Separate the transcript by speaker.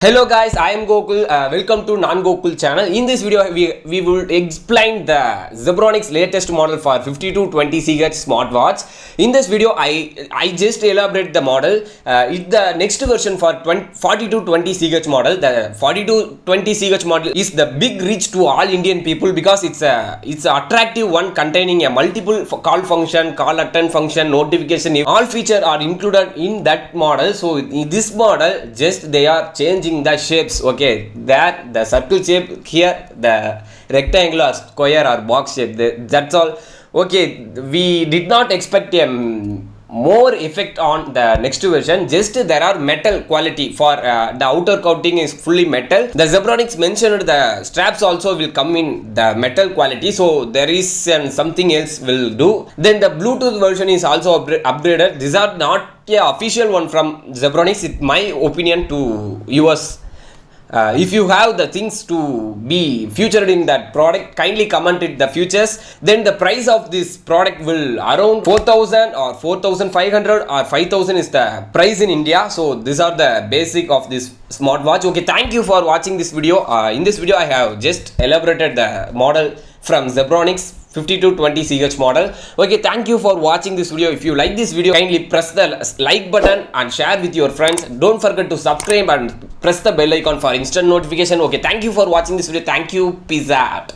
Speaker 1: Hello guys, I am Gokul. Welcome to Non-Gokul channel. In this video, we will explain the Zebronics latest model for 50 to 20 CHz smartwatch. In this video, I just elaborate the model. It's the next version for 40 to 20 CHz model. The 40 to 20 CHz model is the big reach to all Indian people because it's a attractive one containing a multiple call function, call attend function, notification. All features are included in that model. So in this model, just they are changing the shapes. Okay, there the circle shape, here the rectangular, square or box shape. That's all. Okay, we did not expect a more effect on the next version. Just there are metal quality for the outer coating is fully metal. The Zebronics mentioned the straps also will come in the metal quality, so there is something else will do. Then the Bluetooth version is also upgraded. These are not official one from Zebronics. It's my opinion to yours. If you have the things to be featured in that product, kindly comment it the features. Then the price of this product will around 4,000 or 4,500 or 5,000 is the price in India. So these are the basic of this smartwatch. Okay, thank you for watching this video. In this video I have just elaborated the model from Zebronics 50 to 20 CH model. Okay, thank you for watching this video. If you like this video, kindly press the like button and share with your friends. Don't forget to subscribe and press the bell icon for instant notification. Okay, thank you for watching this video. Thank you. Peace out.